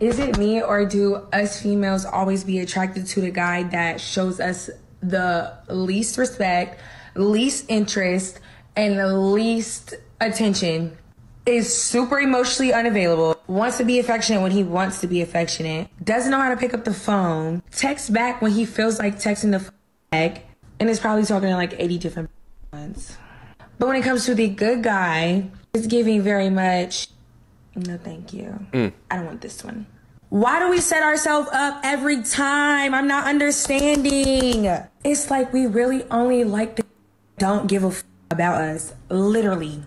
Is it me, or do us females always be attracted to the guy that shows us the least respect, least interest, and the least attention? Is super emotionally unavailable, wants to be affectionate when he wants to be affectionate, doesn't know how to pick up the phone, texts back when he feels like texting the back, and is probably talking to like 80 different ones. But when it comes to the good guy, it's giving very much, no thank you. I don't want this one. Why do we set ourselves up every time? I'm not understanding. It's like we really only like the don't give a about us. Literally.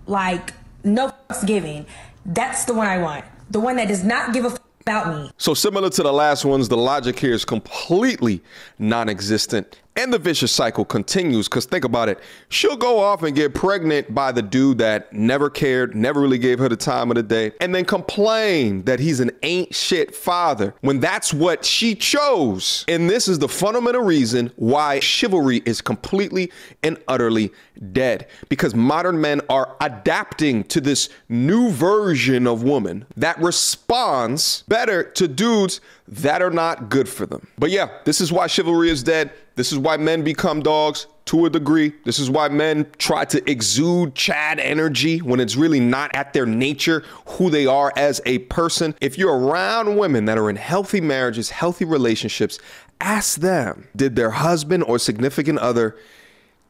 Like, no fucks given. That's the one I want. The one that does not give a about me. So similar to the last ones, the logic here is completely non-existent. And the vicious cycle continues, because think about it. She'll go off and get pregnant by the dude that never cared, never really gave her the time of the day, and then complain that he's an ain't shit father when that's what she chose. And this is the fundamental reason why chivalry is completely and utterly dead, because modern men are adapting to this new version of woman that responds better to dudes that are not good for them. But yeah, this is why chivalry is dead. This is why men become dogs to a degree. This is why men try to exude Chad energy when it's really not at their nature, who they are as a person. If you're around women that are in healthy marriages, healthy relationships, ask them, did their husband or significant other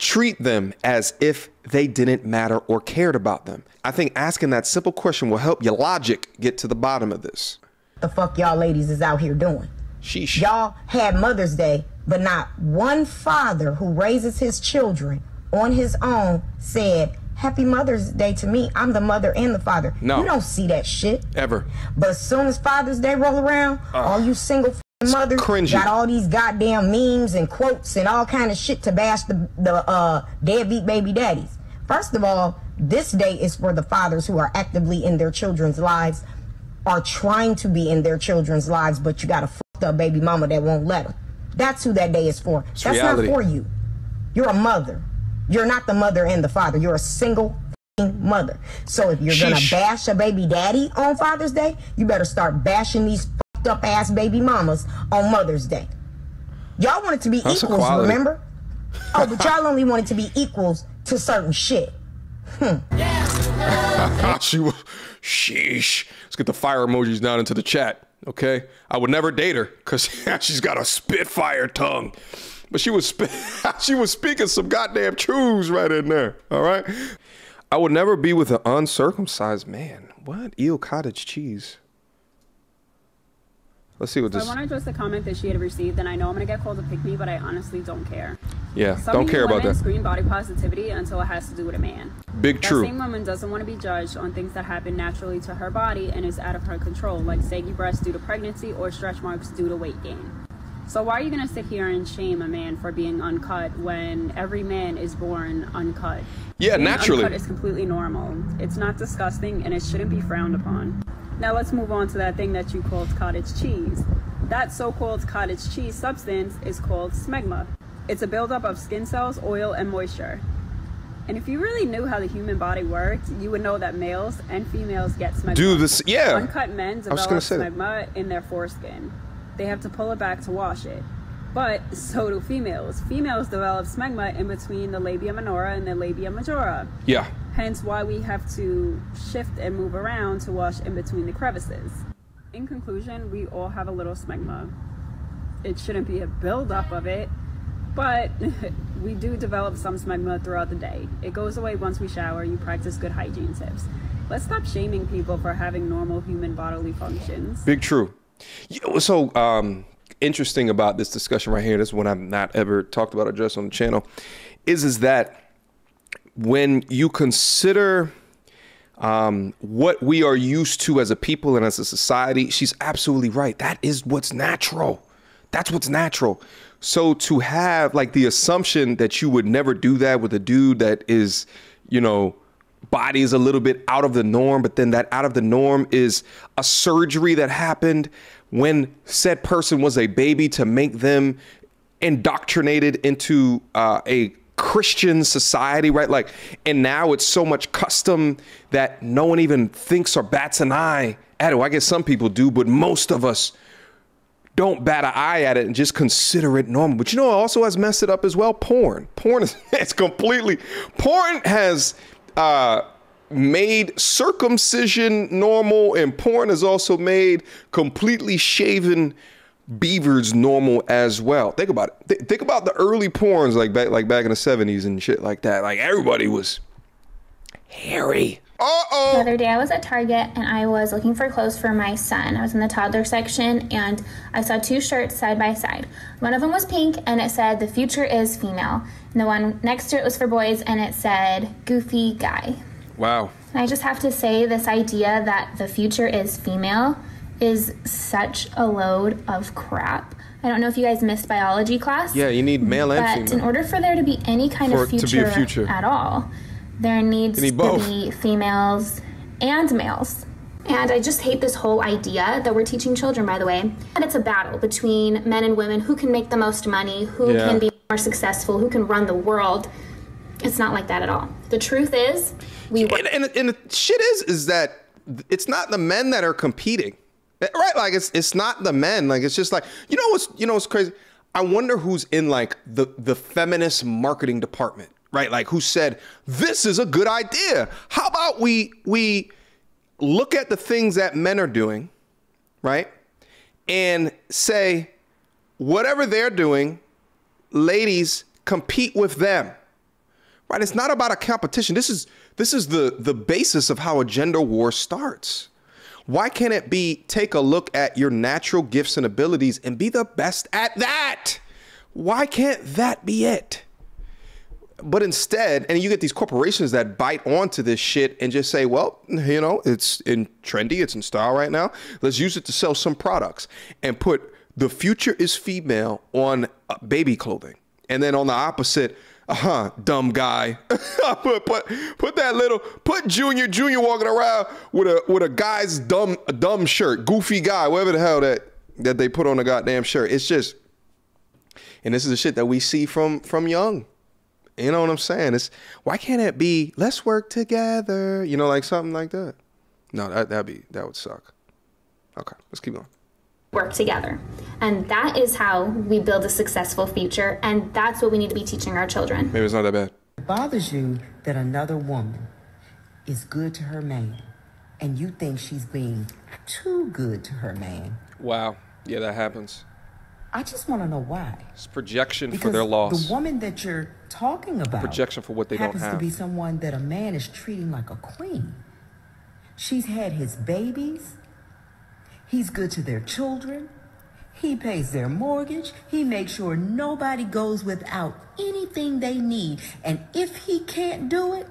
treat them as if they didn't matter or cared about them? I think asking that simple question will help your logic get to the bottom of this. The fuck y'all ladies is out here doing? Sheesh. Y'all had Mother's Day, but not one father who raises his children on his own said, Happy Mother's Day to me. I'm the mother and the father. No. You don't see that shit. Ever. But as soon as Father's Day roll around, all you single mothers cringy. got all these goddamn memes and quotes and all kind of shit to bash the deadbeat baby daddies. First of all, this day is for the fathers who are actively in their children's lives, are trying to be in their children's lives, but you got a fucked up baby mama that won't let them. That's who that day is for. It's That's reality. not for you. You're a mother. You're not the mother and the father. You're a single mother. So if you're gonna bash a baby daddy on Father's Day, you better start bashing these fucked up ass baby mamas on Mother's Day. Y'all want it to be That's equals, equality. remember? Oh, but y'all only want it to be equals to certain shit. She was, sheesh. Let's get the fire emojis down into the chat, okay? I would never date her because she's got a spitfire tongue. But she was speaking some goddamn truths right in there, all right? I would never be with an uncircumcised man. What? Eel cottage cheese. Let's see what this... I want to address the comment that she had received, and I know I'm going to get called a pick-me, but I honestly don't care. Yeah, don't care about that. Some scream body positivity until it has to do with a man. Big true. That same woman doesn't want to be judged on things that happen naturally to her body and is out of her control, like saggy breasts due to pregnancy or stretch marks due to weight gain. So why are you going to sit here and shame a man for being uncut when every man is born uncut? Yeah, being naturally. Uncut is completely normal. It's not disgusting, and it shouldn't be frowned upon. Now let's move on to that thing that you called cottage cheese. That so-called cottage cheese substance is called smegma. It's a buildup of skin cells, oil, and moisture. And if you really knew how the human body worked, you would know that males and females get smegma. Do this, yeah. Uncut men develop smegma in their foreskin. They have to pull it back to wash it. But so do females. Females develop smegma in between the labia minora and the labia majora. Yeah. Hence why we have to shift and move around to wash in between the crevices. In conclusion, we all have a little smegma. It shouldn't be a buildup of it, but we do develop some smegma throughout the day. It goes away once we shower. You practice good hygiene tips. Let's stop shaming people for having normal human bodily functions. Big true. So interesting about this discussion right here, this is one I've not ever talked about or addressed on the channel, is that when you consider what we are used to as a people and as a society, she's absolutely right. That is what's natural. That's what's natural. So to have like the assumption that you would never do that with a dude that is, you know, body is a little bit out of the norm, but then that out of the norm is a surgery that happened when said person was a baby to make them indoctrinated into a Christian society, right? Like, and now it's so much custom that no one even thinks or bats an eye at it. Well, I guess some people do, but most of us don't bat an eye at it and just consider it normal. But you know, it also has messed it up as well. Porn is, it's completely, porn has made circumcision normal, and porn has also made completely shaven beavers normal as well. Think about it. Think about the early porns like back in the 70s and shit like that. Like everybody was hairy. The other day I was at Target and I was looking for clothes for my son. I was in the toddler section and I saw two shirts side by side. One of them was pink and it said, "The future is female." And the one next to it was for boys and it said, "Goofy guy." Wow. And I just have to say, this idea that the future is female is such a load of crap. I don't know if you guys missed biology class. Yeah, you need male and female. But in order for there to be any kind of future at all, there needs to be females and males. And I just hate this whole idea that we're teaching children, by the way, and it's a battle between men and women, who can make the most money, who can be more successful, who can run the world. It's not like that at all. The truth is, we work. And the shit is that it's not the men that are competing, right? Like it's not the men. Like it's just like, you know what's crazy? I wonder who's in like the feminist marketing department, right? Like who said, this is a good idea. How about we look at the things that men are doing, right? And say, whatever they're doing, ladies, compete with them, right? It's not about a competition. This is the basis of how a gender war starts. Why can't it be, take a look at your natural gifts and abilities and be the best at that? Why can't that be it? But instead, and you get these corporations that bite onto this shit and just say, well, you know, it's in trendy, it's in style right now. Let's use it to sell some products and put "the future is female" on baby clothing. And then on the opposite, dumb guy. put that little, put Junior walking around with a guy's dumb shirt, goofy guy, whatever the hell that they put on a goddamn shirt. It's just, and this is the shit that we see from young. You know what I'm saying? It's, why can't it be, let's work together? You know, like something like that. No, that would suck. Okay, let's keep going. Work together. And that is how we build a successful future. And that's what we need to be teaching our children. Maybe it's not that bad. It bothers you that another woman is good to her man and you think she's being too good to her man. Wow. Yeah, that happens. I just want to know why. It's projection because for their loss. The woman that you're talking about projection for what they don't have. Happens to be someone that a man is treating like a queen. She's had his babies. He's good to their children. He pays their mortgage. He makes sure nobody goes without anything they need. And if he can't do it,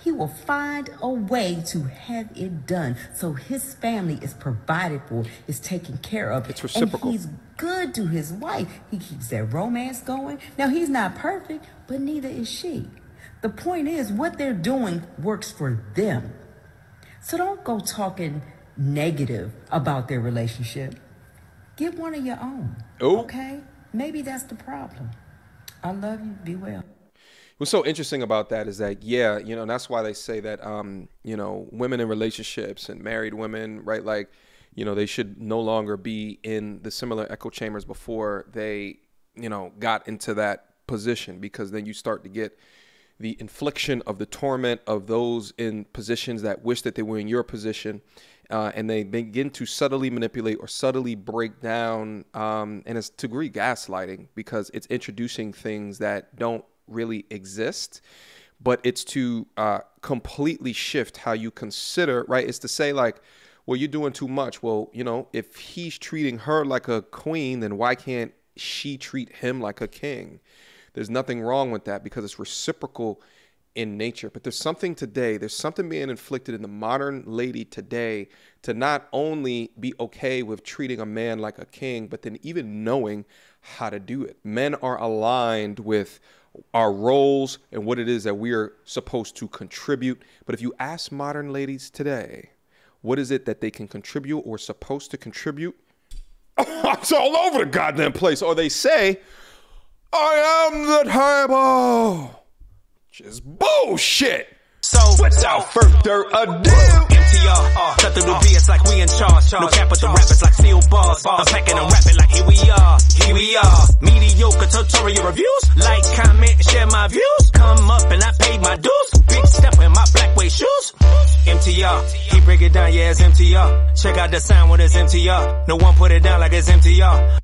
he will find a way to have it done. So his family is provided for, is taken care of. It's reciprocal. And he's good to his wife. He keeps that romance going. Now, he's not perfect, but neither is she. The point is, what they're doing works for them. So don't go talking negative about their relationship. Get one of your own. Ooh. Okay? Maybe that's the problem. I love you. Be well. What's so interesting about that is that, yeah, you know, that's why they say that, you know, women in relationships and married women, right, like, you know, they should no longer be in the similar echo chambers before they, you know, got into that position, because then you start to get the infliction of the torment of those in positions that wish that they were in your position. And they begin to subtly manipulate or subtly break down. And it's to degree gaslighting, because it's introducing things that don't really exist, but it's to completely shift how you consider, right? It's to say like, well, you're doing too much. Well, you know, if he's treating her like a queen, then why can't she treat him like a king? There's nothing wrong with that, because it's reciprocal in nature. But there's something today, there's something being inflicted in the modern lady today to not only be okay with treating a man like a king, but then even knowing how to do it. Men are aligned with our roles and what it is that we are supposed to contribute. But if you ask modern ladies today, what is it that they can contribute or supposed to contribute? It's all over the goddamn place. Or they say, I am the table. Just bullshit. So, without further ado, MTR, cut through the BS like we in charge. No cap with the rappers like steel bars. I'm packing and rapping like here we are. Mediocre tutorial reviews. Like, comment, share my views. Come up and I paid my dues. Big step in my black way shoes. MTR, he break it down, yeah, it's MTR. Check out the sound when it's MTR. No one put it down like it's MTR.